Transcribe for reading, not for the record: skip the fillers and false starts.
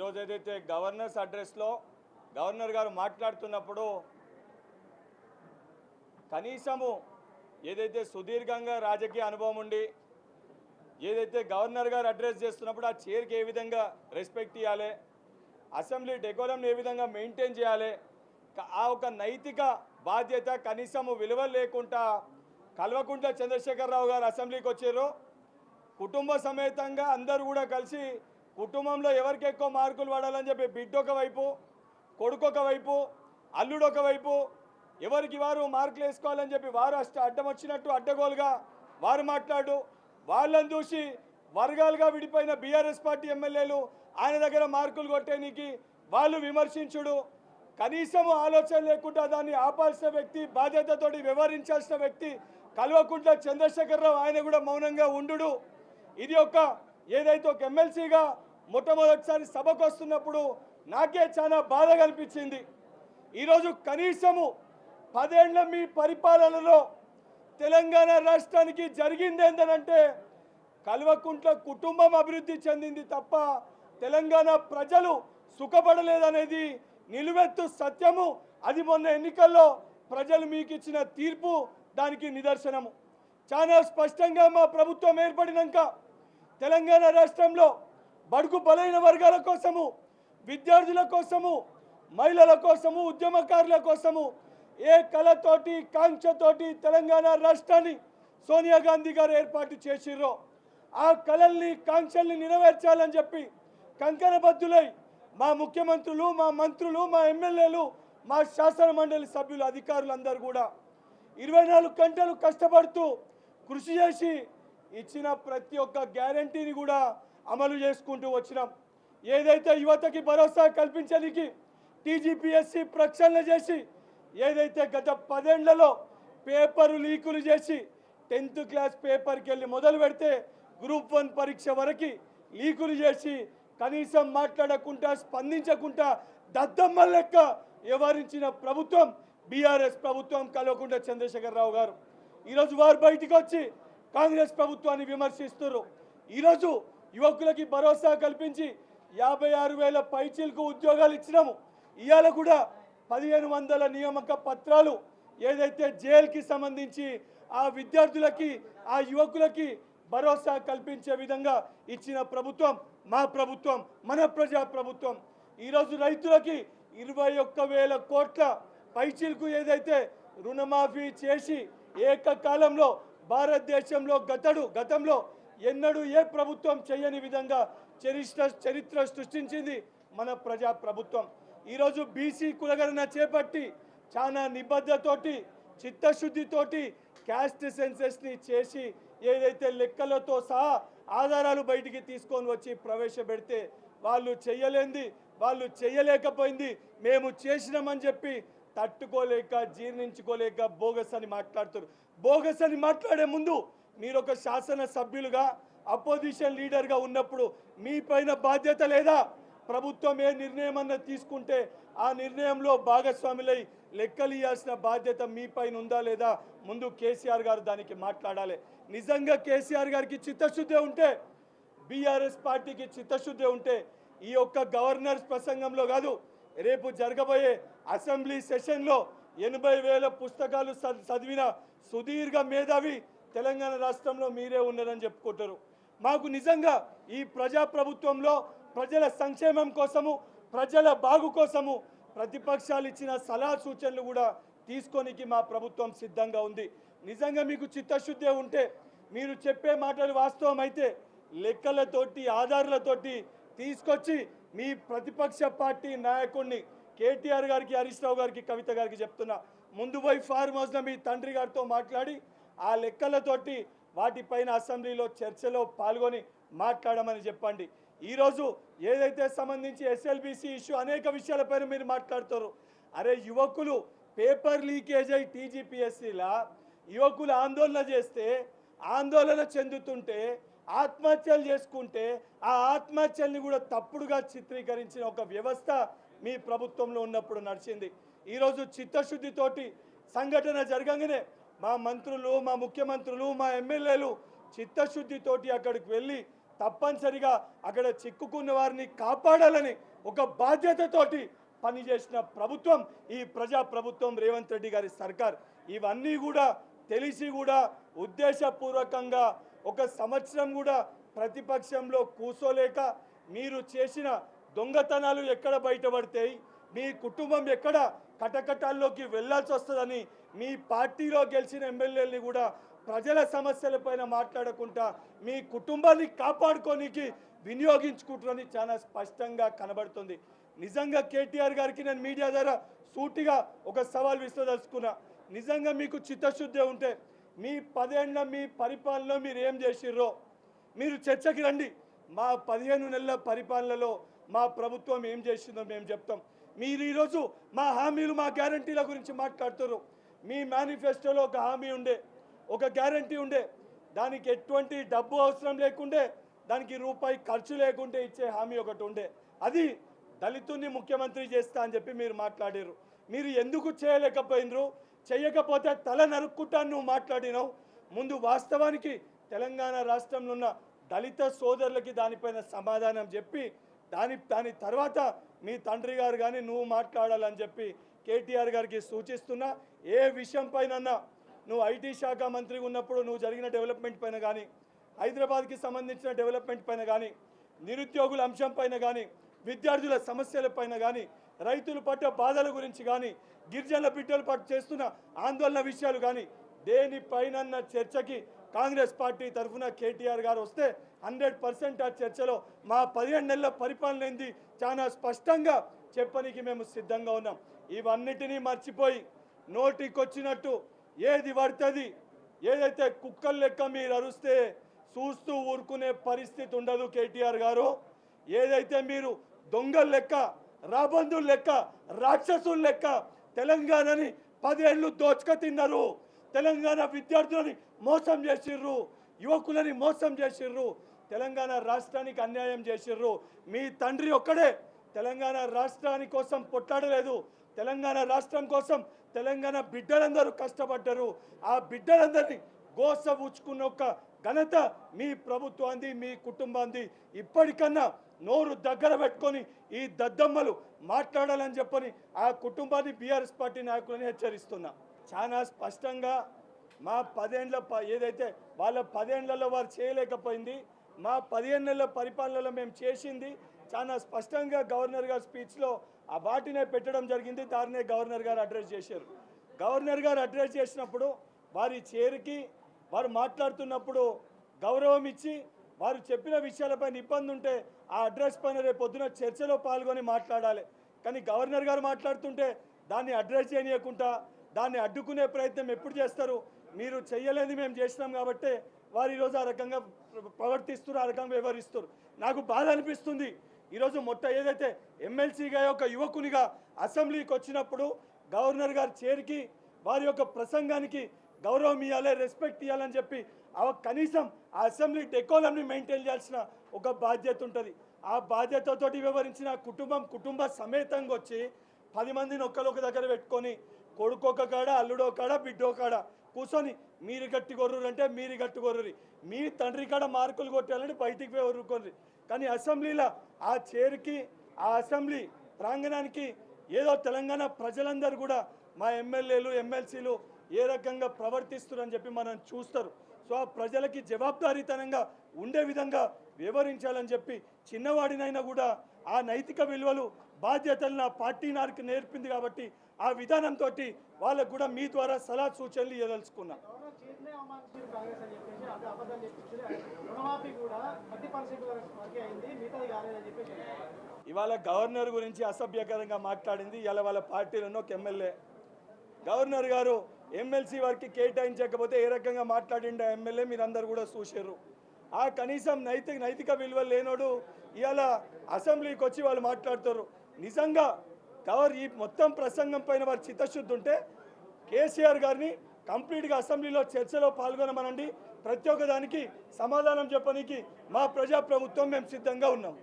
ఈరోజు ఏదైతే గవర్నర్స్ అడ్రస్లో గవర్నర్ గారు మాట్లాడుతున్నప్పుడు కనీసము ఏదైతే సుదీర్ఘంగా రాజకీయ అనుభవం ఉండి ఏదైతే గవర్నర్ గారు అడ్రస్ చేస్తున్నప్పుడు ఆ చైర్కి ఏ విధంగా రెస్పెక్ట్ ఇవ్వాలి, అసెంబ్లీ డెకోరంని ఏ విధంగా మెయింటైన్ చేయాలి, ఆ ఒక నైతిక బాధ్యత కనీసము విలువ లేకుండా కల్వకుంట్ల చంద్రశేఖరరావు గారు అసెంబ్లీకి వచ్చారు. కుటుంబ సమేతంగా అందరూ కూడా కలిసి కుటుంబంలో ఎవరికి ఎక్కువ మార్కులు పడాలని చెప్పి బిడ్డ ఒకవైపు, కొడుకు ఒకవైపు, అల్లుడు ఒకవైపు ఎవరికి వారు మార్కులు వేసుకోవాలని చెప్పి వారు అడ్డం వచ్చినట్టు అడ్డగోలుగా వారు మాట్లాడు, వాళ్ళని చూసి వర్గాలుగా విడిపోయిన బీఆర్ఎస్ పార్టీ ఎమ్మెల్యేలు ఆయన దగ్గర మార్కులు కొట్టేనికి వాళ్ళు విమర్శించుడు, కనీసము ఆలోచన లేకుండా దాన్ని ఆపాల్సిన వ్యక్తి, బాధ్యతతోటి వ్యవహరించాల్సిన వ్యక్తి కల్వకుంట్ల చంద్రశేఖరరావు ఆయన కూడా మౌనంగా ఉండు. ఇది ఏదైతే ఒక ఎమ్మెల్సీగా మొట్టమొదటిసారి సభకు వస్తున్నప్పుడు నాకే చాలా బాధగా అనిపించింది. ఈరోజు కనీసము 10 ఏళ్ల మీ పరిపాలనలో తెలంగాణ రాష్ట్రానికి జరిగింది ఏంటంటే కల్వకుంట్ల కుటుంబం అభివృద్ధి చెందింది తప్ప తెలంగాణ ప్రజలు సుఖపడలేదనేది నిలువెత్తు సత్యము. అది మొన్న ఎన్నికల్లో ప్రజలు మీకు ఇచ్చిన తీర్పు దానికి నిదర్శనము. చాలా స్పష్టంగా మా ప్రభుత్వం ఏర్పడినాక తెలంగాణ రాష్ట్రంలో బడుగు బలైన వర్గాల కోసము, విద్యార్థుల కోసము, మహిళల కోసము, ఉద్యమకారుల కోసము ఏ కళతోటి కాంక్షతోటి తెలంగాణ రాష్ట్రాన్ని సోనియా గాంధీ గారు ఏర్పాటు చేసిర్రో ఆ కళల్ని కాంక్షల్ని నెరవేర్చాలని చెప్పి కంకణబద్ధులై మా ముఖ్యమంత్రులు, మా మంత్రులు, మా ఎమ్మెల్యేలు, మా శాసన మండలి సభ్యులు, అధికారులు అందరూ కూడా 24 గంటలు కష్టపడుతూ కృషి చేసి ఇచ్చిన ప్రతి ఒక్క గ్యారంటీని కూడా అమలు చేసుకుంటూ వచ్చినాం. ఏదైతే యువతకి భరోసా కల్పించడానికి టీజీపీఎస్సీ ప్రక్షాళన చేసి ఏదైతే గత 10 ఏళ్లలో పేపరు లీకులు చేసి 10th క్లాస్ పేపర్కి వెళ్ళి మొదలు పెడితే గ్రూప్ 1 పరీక్ష వరకు లీకులు చేసి కనీసం మాట్లాడకుండా స్పందించకుండా దద్దమ్మ లెక్క వ్యవహరించిన ప్రభుత్వం బీఆర్ఎస్ ప్రభుత్వం కల్వకుంట్ల చంద్రశేఖరరావు గారు. ఈరోజు వారు బయటికి వచ్చి కాంగ్రెస్ ప్రభుత్వాన్ని విమర్శిస్తున్నారు. ఈరోజు యువకులకి భరోసా కల్పించి 56,000 పైచీలకు ఉద్యోగాలు ఇచ్చినాము. ఇవాళ కూడా 1500 నియామక పత్రాలు ఏదైతే జైలుకి సంబంధించి ఆ విద్యార్థులకి, ఆ యువకులకి భరోసా కల్పించే విధంగా ఇచ్చిన ప్రభుత్వం మా ప్రభుత్వం, మన ప్రజా ప్రభుత్వం. ఈరోజు రైతులకి 21,000 కోట్ల పైచీలకు ఏదైతే రుణమాఫీ చేసి ఏకకాలంలో భారతదేశంలో గతంలో ఎన్నడూ ఏ ప్రభుత్వం చేయని విధంగా చరిత్ర సృష్టించింది మన ప్రజా ప్రభుత్వం. ఈరోజు బీసీ కులగణన చేపట్టి చాలా నిబద్ధతోటి చిత్తశుద్ధితోటి క్యాస్ట్ సెన్సెస్ని చేసి ఏదైతే లెక్కలతో సహా ఆధారాలు బయటికి తీసుకొని వచ్చి ప్రవేశపెడితే వాళ్ళు చేయలేంది, వాళ్ళు చేయలేకపోయింది మేము చేసినామని చెప్పి తట్టుకోలేక జీర్ణించుకోలేక బోగస్ అని మాట్లాడుతారు. బోగస్ అని మాట్లాడే ముందు మీరు ఒక శాసన సభ్యులుగా అపోజిషన్ లీడర్గా ఉన్నప్పుడు మీ పైన బాధ్యత లేదా? ప్రభుత్వం ఏ నిర్ణయం అన్న తీసుకుంటే ఆ నిర్ణయంలో భాగస్వాములై లెక్కలు ఇవ్వాల్సిన బాధ్యత మీ పైన ఉందా లేదా? ముందు కేసీఆర్ గారు దానికి మాట్లాడాలి. నిజంగా కేసీఆర్ గారికి చిత్తశుద్ధి ఉంటే, బీఆర్ఎస్ పార్టీకి చిత్తశుద్ధి ఉంటే ఈ యొక్క గవర్నర్స్ ప్రసంగంలో కాదు, రేపు జరగబోయే అసెంబ్లీ సెషన్లో 80,000 పుస్తకాలు చదివిన సుదీర్ఘ మేధావి తెలంగాణ రాష్ట్రంలో మీరే ఉన్నారని చెప్పుకుంటారు. మాకు నిజంగా ఈ ప్రజాప్రభుత్వంలో ప్రజల సంక్షేమం కోసము, ప్రజల బాగు కోసము ప్రతిపక్షాలు ఇచ్చిన సలహా సూచనలు కూడా తీసుకోనికి మా ప్రభుత్వం సిద్ధంగా ఉంది. నిజంగా మీకు చిత్తశుద్ధి ఉంటే, మీరు చెప్పే మాటలు వాస్తవం అయితే లెక్కలతోటి ఆధారాలతోటి తీసుకొచ్చి మీ ప్రతిపక్ష పార్టీ నాయకుడిని కేటీఆర్ గారికి, హరీష్ రావు గారికి, కవిత గారికి చెప్తున్నా, ముందు పోయి ఫార్మ్ హౌస్లో మీ తండ్రి గారితో మాట్లాడి ఆ లెక్కలతోటి వాటిపైన అసెంబ్లీలో చర్చలో పాల్గొని మాట్లాడమని చెప్పండి. ఈరోజు ఏదైతే సంబంధించి ఎస్ఎల్బీసీ ఇష్యూ అనేక విషయాలపైన మీరు మాట్లాడుతారు. అరే యువకులు పేపర్ లీకేజ్ అయి టీజీపీఎస్సీలా యువకులు ఆందోళన చేస్తే, ఆందోళన చెందుతుంటే, ఆత్మహత్యలు చేసుకుంటే ఆ ఆత్మహత్యల్ని కూడా తప్పుడుగా చిత్రీకరించిన ఒక వ్యవస్థ మీ ప్రభుత్వంలో ఉన్నప్పుడు నడిచింది. ఈరోజు చిత్తశుద్ధితోటి సంఘటన జరగగానే మా మంత్రులు, మా ముఖ్యమంత్రులు, మా ఎమ్మెల్యేలు చిత్తశుద్ధితోటి అక్కడికి వెళ్ళి తప్పనిసరిగా అక్కడ చిక్కుకున్న వారిని కాపాడాలని ఒక బాధ్యతతోటి పనిచేసిన ప్రభుత్వం ఈ ప్రజా ప్రభుత్వం రేవంత్ రెడ్డి గారి సర్కార్. ఇవన్నీ కూడా తెలిసి కూడా ఉద్దేశపూర్వకంగా ఒక సంవత్సరం కూడా ప్రతిపక్షంలో కూసోలేక మీరు చేసిన దొంగతనాలు ఎక్కడ బయటపడతాయి, మీ కుటుంబం ఎక్కడ కటకటాల్లోకి వెళ్ళాల్సి వస్తుందని మీ పార్టీలో గెలిచిన ఎమ్మెల్యేలని కూడా ప్రజల సమస్యలపైన మాట్లాడకుండా మీ కుటుంబాన్ని కాపాడుకోనికి వినియోగించుకుంటారని చాలా స్పష్టంగా కనబడుతుంది. నిజంగా కేటీఆర్ గారికి నేను మీడియా ద్వారా సూటిగా ఒక సవాల్ విశ్వదలుచుకున్నా. నిజంగా మీకు చిత్తశుద్ధి ఉంటే మీ 10 ఏళ్ల మీ పరిపాలనలో మీరు ఏం చేసిర్రో మీరు చర్చకి రండి. మా 15 నెలల పరిపాలనలో మా ప్రభుత్వం ఏం చేసిందో మేము చెప్తాం. మీరు ఈరోజు మా హామీలు మా గ్యారంటీల గురించి మాట్లాడుతున్నారు. మీ మేనిఫెస్టోలో ఒక హామీ ఉండే, ఒక గ్యారంటీ ఉండే, దానికి ఎటువంటి డబ్బు అవసరం లేకుండే, దానికి రూపాయి ఖర్చు లేకుంటే ఇచ్చే హామీ ఒకటి ఉండే. అది దళితుని ముఖ్యమంత్రి చేస్తా అని చెప్పి మీరు మాట్లాడారు. మీరు ఎందుకు చేయలేకపోయినరు? చేయకపోతే తల నరుక్కుంటాను నువ్వు మాట్లాడినావు. ముందు వాస్తవానికి తెలంగాణ రాష్ట్రంలో ఉన్న దళిత సోదరులకి దానిపైన సమాధానం చెప్పి దాని తర్వాత మీ తండ్రి గారు కానీ నువ్వు మాట్లాడాలని చెప్పి కేటీఆర్ గారికి సూచిస్తున్నా. ఏ విషయం పైన నువ్వు ఐటీ శాఖ మంత్రిగా ఉన్నప్పుడు నువ్వు జరిగిన డెవలప్మెంట్ పైన కానీ, హైదరాబాద్కి సంబంధించిన డెవలప్మెంట్ పైన కానీ, నిరుద్యోగుల అంశం పైన కానీ, విద్యార్థుల సమస్యల పైన కానీ, రైతులు పట్ల బాధల గురించి కానీ, గిరిజనుల బిడ్డలు పట్ల చేస్తున్న ఆందోళన విషయాలు కానీ దేనిపైన చర్చకి కాంగ్రెస్ పార్టీ తరఫున కేటీఆర్ గారు వస్తే 100% ఆ చర్చలో మా 15 నెలల పరిపాలన ఏంది చాలా స్పష్టంగా చెప్పడానికి మేము సిద్ధంగా ఉన్నాం. ఇవన్నిటినీ మర్చిపోయి నోటికొచ్చినట్టు ఏది పడుతుంది, ఏదైతే కుక్కలు లెక్క మీరు అరుస్తే చూస్తూ ఊరుకునే పరిస్థితి ఉండదు కేటీఆర్ గారు. ఏదైతే మీరు దొంగల లెక్క, రాబందుల లెక్క, రాక్షసుల లెక్క తెలంగాణని 10 ఏళ్ళు దోచుక తిన్నారు. తెలంగాణ విద్యార్థులని మోసం చేసిర్రు, యువకులని మోసం చేసిర్రు, తెలంగాణ రాష్ట్రానికి అన్యాయం చేసిర్రు. మీ తండ్రి ఒక్కడే తెలంగాణ రాష్ట్రాని కోసం పొట్లాడలేదు. తెలంగాణ రాష్ట్రం కోసం తెలంగాణ బిడ్డలందరూ కష్టపడ్డారు. ఆ బిడ్డలందరినీ గోసబుచ్చుకున్న ఒక ఘనత మీ ప్రభుత్వాన్ని, మీ కుటుంబాన్ని. ఇప్పటికన్నా నోరు దగ్గర పెట్టుకొని ఈ దద్దమ్మలు మాట్లాడాలని చెప్పని ఆ కుటుంబాన్ని బీఆర్ఎస్ పార్టీ నాయకులని హెచ్చరిస్తున్నా. చాలా స్పష్టంగా మా 10 ఏళ్ల ఏదైతే వాళ్ళ 10 ఏళ్లలో వారు చేయలేకపోయింది, మా 15 నెలల పరిపాలనలో మేము చేసింది చాలా స్పష్టంగా గవర్నర్ గారి స్పీచ్లో ఆ వాటినే పెట్టడం జరిగింది. దాన్నే గవర్నర్ గారు అడ్రస్ చేశారు. గవర్నర్ గారు అడ్రస్ చేసినప్పుడు వారి చేరికి వారు మాట్లాడుతున్నప్పుడు గౌరవం ఇచ్చి వారు చెప్పిన విషయాలపైన ఇబ్బంది ఉంటే ఆ అడ్రస్ పైన రేపు పొద్దున చర్చలో పాల్గొని మాట్లాడాలి. కానీ గవర్నర్ గారు మాట్లాడుతుంటే దాన్ని అడ్రస్ చేయనీయకుండా దాన్ని అడ్డుకునే ప్రయత్నం ఎప్పుడు చేస్తారు? మీరు చెయ్యలేని మేము చేసినాం కాబట్టి వారు ఈరోజు ఆ రకంగా ప్రవర్తిస్తున్నారు, ఆ రకంగా వ్యవహరిస్తారు. నాకు బాధ అనిపిస్తుంది. ఈరోజు ఏదైతే ఎమ్మెల్సీగా ఒక యువకునిగా అసెంబ్లీకి వచ్చినప్పుడు గవర్నర్ గారి చేరికి వారి యొక్క ప్రసంగానికి గౌరవం ఇవ్వాలి, రెస్పెక్ట్ ఇవ్వాలని చెప్పి కనీసం ఆ అసెంబ్లీ డెకోలంని మెయింటైన్ చేయాల్సిన ఒక బాధ్యత ఉంటుంది. ఆ బాధ్యతతోటి వ్యవహరించిన కుటుంబ సమేతంగా వచ్చి 10 మందిని ఒక్క దగ్గర పెట్టుకొని కొడుకొక కాడ, అల్లుడో కాడ, బిడ్డో కాడ కూర్చొని మీరు గట్టి కొర్రు అంటే మీరు గట్టి కొర్రురి, మీ తండ్రి కాడ మార్కులు కొట్టాలంటే బయటికి కొర్రుకోర్రి. కానీ అసెంబ్లీలో ఆ చైర్కి, ఆ అసెంబ్లీ ప్రాంగణానికి ఏదో తెలంగాణ ప్రజలందరూ కూడా మా ఎమ్మెల్యేలు, ఎమ్మెల్సీలు ఏ రకంగా ప్రవర్తిస్తున్నారని చెప్పి మనం చూస్తారు. సో ఆ ప్రజలకి జవాబుదారీతనంగా ఉండే విధంగా వివరించాలని చెప్పి చిన్నవాడినైనా కూడా ఆ నైతిక విలువలు, బాధ్యతలు నా పార్టీ నాకు నేర్పింది కాబట్టి ఆ విధానంతో వాళ్ళకు కూడా మీ ద్వారా సలహా సూచనలు ఇవ్వదలుచుకున్నా. ఇవాళ గవర్నర్ గురించి అసభ్యకరంగా మాట్లాడింది ఇవాళ వాళ్ళ పార్టీలో ఒక ఎమ్మెల్యే. గవర్నర్ గారు ఎమ్మెల్సీ వారికి కేటాయించకపోతే ఏ రకంగా మాట్లాడిండే ఎమ్మెల్యే మీరందరూ కూడా చూసారు. ఆ కనీసం నైతిక విలువలు లేనోడు ఇవాళ అసెంబ్లీకి వచ్చి వాళ్ళు మాట్లాడుతారు. నిజంగా ఈ మొత్తం ప్రసంగం పైన వారి చిత్తశుద్ధి ఉంటే కేసీఆర్ గారిని కంప్లీట్గా అసెంబ్లీలో చర్చలో పాల్గొనమనండి. ప్రతి ఒక్క దానికి సమాధానం చెప్పడానికి మా ప్రజాప్రభుత్వం మేము సిద్ధంగా ఉన్నాం.